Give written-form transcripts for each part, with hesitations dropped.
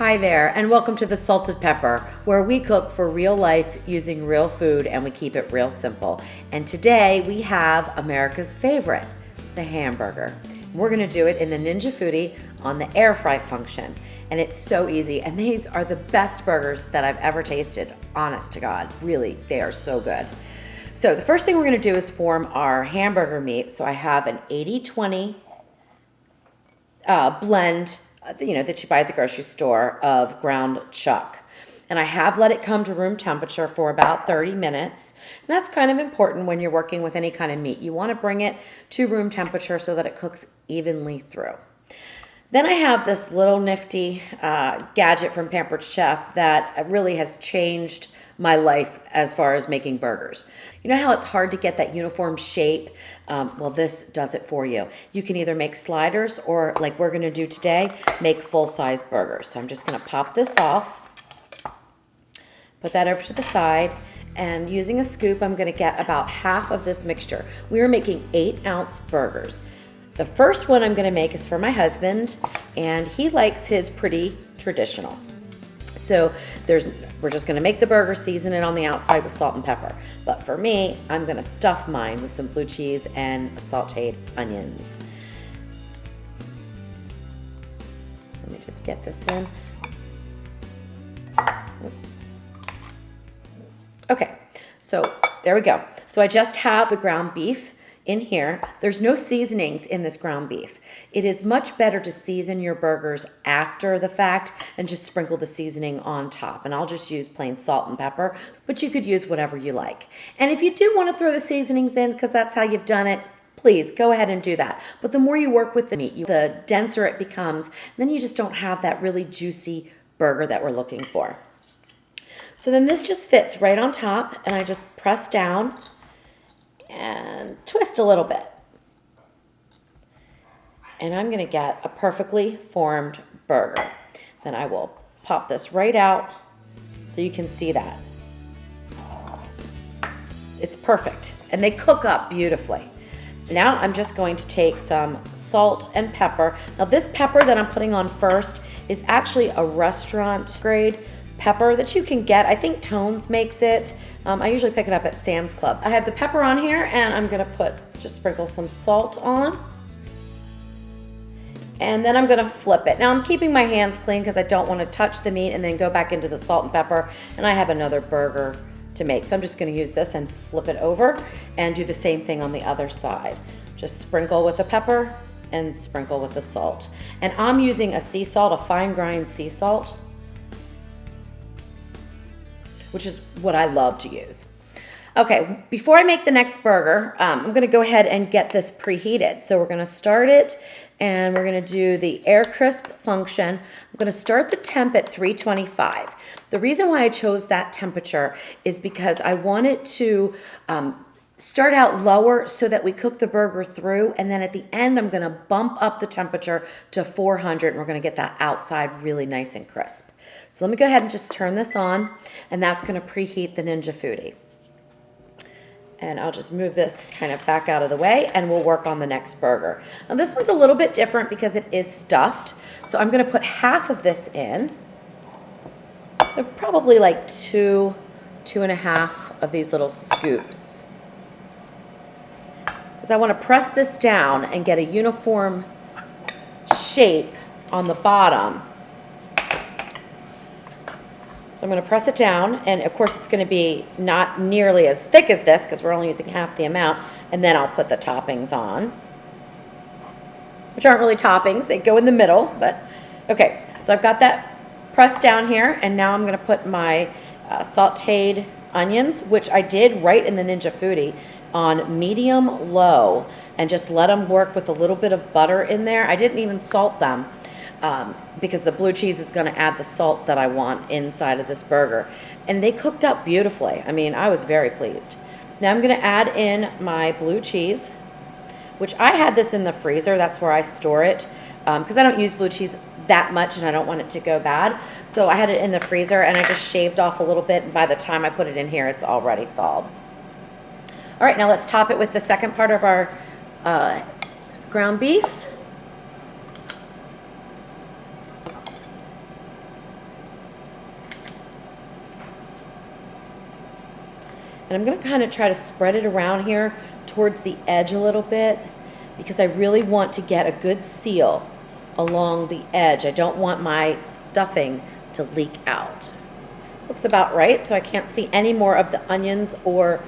Hi there, and welcome to the Salted Pepper, where we cook for real life using real food and we keep it real simple. And today we have America's favorite, the hamburger. We're gonna do it in the Ninja Foodi on the air fry function. And it's so easy, and these are the best burgers that I've ever tasted, honest to God. Really, they are so good. So the first thing we're gonna do is form our hamburger meat. So I have an 80-20 blend, that you buy at the grocery store of ground chuck. And I have let it come to room temperature for about 30 minutes. And that's kind of important when you're working with any kind of meat. You want to bring it to room temperature so that it cooks evenly through. Then I have this little nifty gadget from Pampered Chef that really has changed my life as far as making burgers. You know how it's hard to get that uniform shape? Well, this does it for you. You can either make sliders or, like we're gonna do today, make full-size burgers. So I'm just gonna pop this off, put that over to the side, and using a scoop, I'm gonna get about half of this mixture. We are making 8-ounce burgers. The first one I'm gonna make is for my husband, and he likes his pretty traditional. So we're just gonna make the burger, season it on the outside with salt and pepper. But for me, I'm gonna stuff mine with some blue cheese and sauteed onions. Let me just get this in. Oops. Okay, so there we go. So I just have the ground beef in here. There's no seasonings in this ground beef. It is much better to season your burgers after the fact and just sprinkle the seasoning on top. And I'll just use plain salt and pepper, but you could use whatever you like. And if you do want to throw the seasonings in because that's how you've done it, please go ahead and do that. But the more you work with the meat, the denser it becomes. Then you just don't have that really juicy burger that we're looking for. So then this just fits right on top, and I just press down and twist a little bit. And I'm gonna get a perfectly formed burger. Then I will pop this right out so you can see that. It's perfect, and they cook up beautifully. Now I'm just going to take some salt and pepper. Now this pepper that I'm putting on first is actually a restaurant grade pepper that you can get. I think Tone's makes it. I usually pick it up at Sam's Club. I have the pepper on here, and I'm gonna just sprinkle some salt on. And then I'm gonna flip it. Now I'm keeping my hands clean because I don't wanna touch the meat and then go back into the salt and pepper, and I have another burger to make. So I'm just gonna use this and flip it over and do the same thing on the other side. Just sprinkle with the pepper and sprinkle with the salt. And I'm using a sea salt, a fine grind sea salt, which is what I love to use. Okay, before I make the next burger, I'm gonna go ahead and get this preheated. So we're gonna start it, and we're gonna do the air crisp function. I'm gonna start the temp at 325. The reason why I chose that temperature is because I wanted to start out lower so that we cook the burger through, and then at the end, I'm gonna bump up the temperature to 400, and we're gonna get that outside really nice and crisp. So let me go ahead and just turn this on, and that's gonna preheat the Ninja Foodi. And I'll just move this kind of back out of the way, and we'll work on the next burger. Now this one's a little bit different because it is stuffed. So I'm gonna put half of this in. So probably like two and a half of these little scoops. Because I wanna press this down and get a uniform shape on the bottom. So I'm gonna press it down, and of course it's gonna be not nearly as thick as this because we're only using half the amount, and then I'll put the toppings on, which aren't really toppings, they go in the middle, but okay. So I've got that pressed down here, and now I'm gonna put my sauteed onions, which I did right in the Ninja Foodi, on medium low, and just let them work with a little bit of butter in there. I didn't even salt them. Because the blue cheese is going to add the salt that I want inside of this burger. And they cooked up beautifully. I mean, I was very pleased. Now I'm going to add in my blue cheese, which I had this in the freezer. That's where I store it because I don't use blue cheese that much and I don't want it to go bad. So I had it in the freezer, and I just shaved off a little bit, and by the time I put it in here, it's already thawed. All right, now let's top it with the second part of our ground beef. And I'm gonna kind of try to spread it around here towards the edge a little bit because I really want to get a good seal along the edge. I don't want my stuffing to leak out. Looks about right, so I can't see any more of the onions or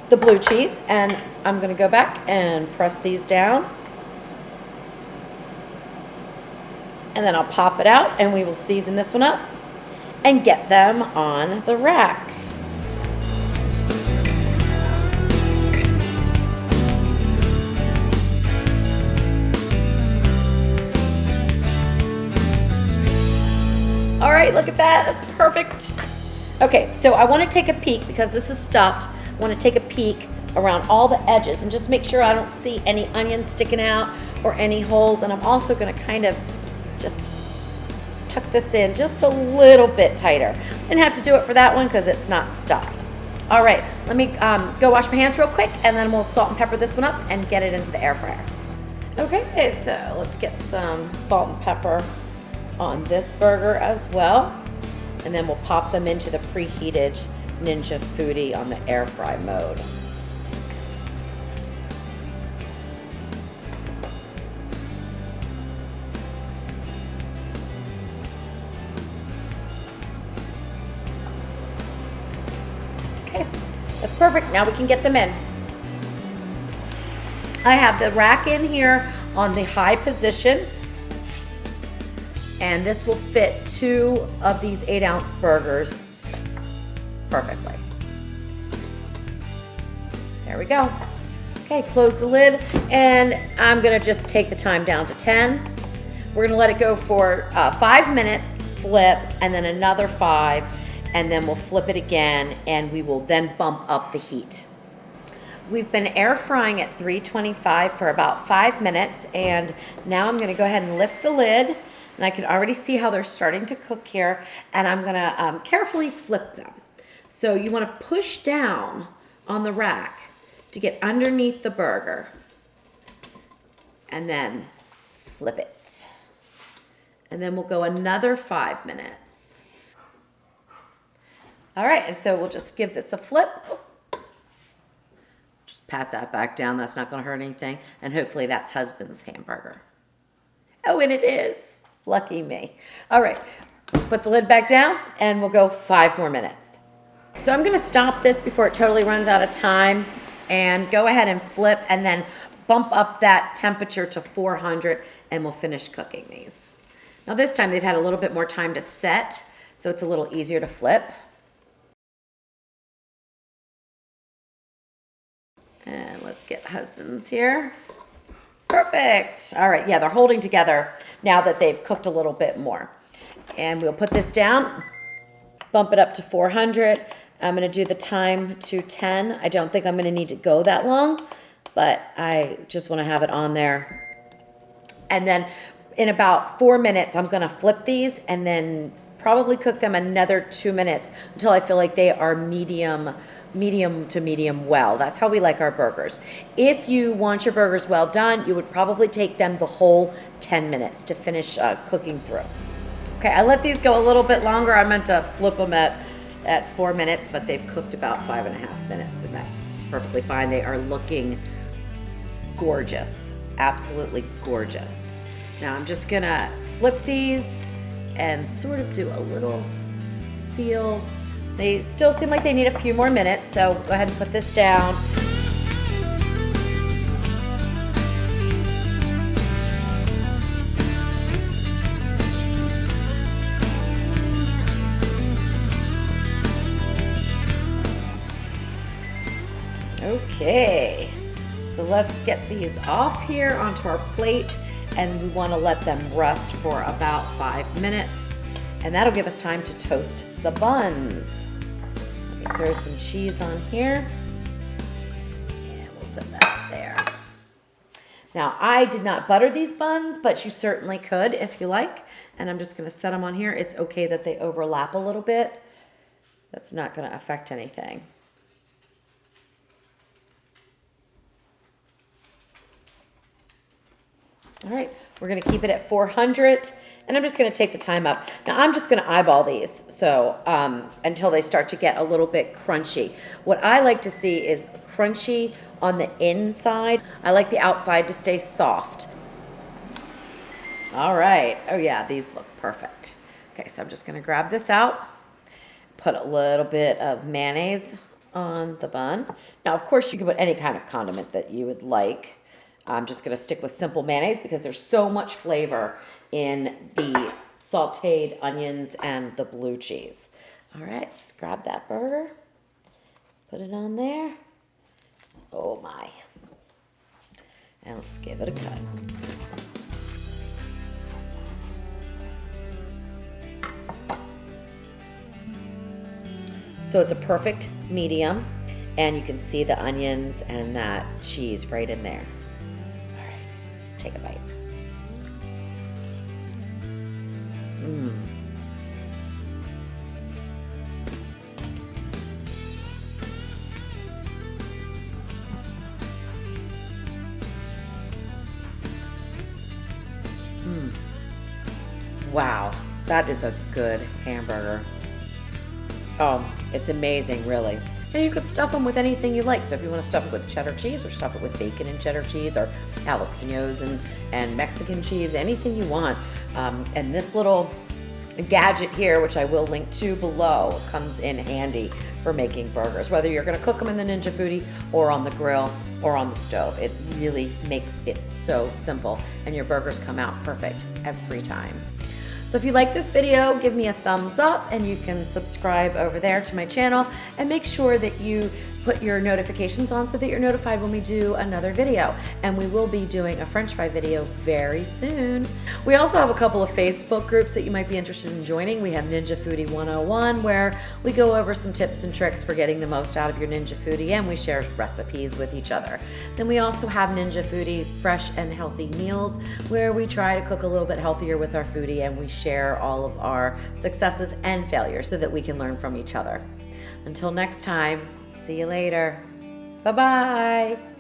the blue cheese. And I'm gonna go back and press these down. And then I'll pop it out and we will season this one up and get them on the rack. All right, look at that, that's perfect. Okay, so I wanna take a peek because this is stuffed. I wanna take a peek around all the edges and just make sure I don't see any onions sticking out or any holes. And I'm also gonna kind of just tuck this in just a little bit tighter. Didn't have to do it for that one because it's not stuffed. All right, let me go wash my hands real quick and then we'll salt and pepper this one up and get it into the air fryer. Okay, so let's get some salt and pepper on this burger as well. And then we'll pop them into the preheated Ninja Foodi on the air fry mode. Okay, that's perfect. Now we can get them in. I have the rack in here on the high position, and this will fit 2 of these 8-ounce burgers perfectly. There we go. Okay, close the lid, and I'm gonna just take the time down to 10. We're gonna let it go for 5 minutes, flip, and then another 5, and then we'll flip it again, and we will then bump up the heat. We've been air frying at 325 for about 5 minutes, and now I'm gonna go ahead and lift the lid, and I can already see how they're starting to cook here, and I'm gonna carefully flip them. So you wanna push down on the rack to get underneath the burger, and then flip it. And then we'll go another 5 minutes. All right, and so we'll just give this a flip. Just pat that back down, that's not gonna hurt anything, and hopefully that's husband's hamburger. Oh, and it is. Lucky me. All right, put the lid back down and we'll go 5 more minutes. So I'm gonna stop this before it totally runs out of time and go ahead and flip and then bump up that temperature to 400 and we'll finish cooking these. Now this time they've had a little bit more time to set, so it's a little easier to flip. And let's get husbands here. Perfect. All right, yeah, they're holding together now that they've cooked a little bit more. And we'll put this down, bump it up to 400. I'm gonna do the time to 10. I don't think I'm gonna need to go that long, but I just wanna have it on there. And then in about 4 minutes, I'm gonna flip these and then probably cook them another 2 minutes until I feel like they are medium to medium well. That's how we like our burgers. If you want your burgers well done, you would probably take them the whole 10 minutes to finish cooking through. Okay, I let these go a little bit longer. I meant to flip them at 4 minutes, but they've cooked about 5.5 minutes, and that's perfectly fine. They are looking gorgeous, absolutely gorgeous. Now I'm just gonna flip these and sort of do a little feel. They still seem like they need a few more minutes, so go ahead and put this down. Okay, so let's get these off here onto our plate, and we want to let them rest for about 5 minutes, and that'll give us time to toast the buns. Let me throw some cheese on here, and we'll set that there. Now, I did not butter these buns, but you certainly could if you like, and I'm just going to set them on here. It's okay that they overlap a little bit. That's not going to affect anything. All right, we're gonna keep it at 400 And I'm just gonna take the time up. Now I'm just gonna eyeball these, so until they start to get a little bit crunchy. What I like to see is crunchy on the inside. I like the outside to stay soft. All right, oh yeah, these look perfect. Okay, so I'm just gonna grab this out, put a little bit of mayonnaise on the bun. Now, of course, you can put any kind of condiment that you would like. I'm just gonna stick with simple mayonnaise because there's so much flavor in the sauteed onions and the blue cheese. All right, let's grab that burger, put it on there. Oh my. And let's give it a cut. So it's a perfect medium, and you can see the onions and that cheese right in there. All right, let's take a bite. Wow, that is a good hamburger. Oh, it's amazing, really. And you could stuff them with anything you like. So if you want to stuff it with cheddar cheese, or stuff it with bacon and cheddar cheese, or jalapenos and Mexican cheese, anything you want. And this little gadget here, which I will link to below, comes in handy for making burgers. Whether you're going to cook them in the Ninja Foodi or on the grill or on the stove, it really makes it so simple, and your burgers come out perfect every time. So if you like this video, give me a thumbs up, and you can subscribe over there to my channel, and make sure that you put your notifications on so that you're notified when we do another video. And we will be doing a French fry video very soon. We also have a couple of Facebook groups that you might be interested in joining. We have Ninja Foodi 101, where we go over some tips and tricks for getting the most out of your Ninja Foodi, and we share recipes with each other. Then we also have Ninja Foodi Fresh and Healthy Meals, where we try to cook a little bit healthier with our foodie, and we share all of our successes and failures so that we can learn from each other. Until next time, see you later. Bye-bye.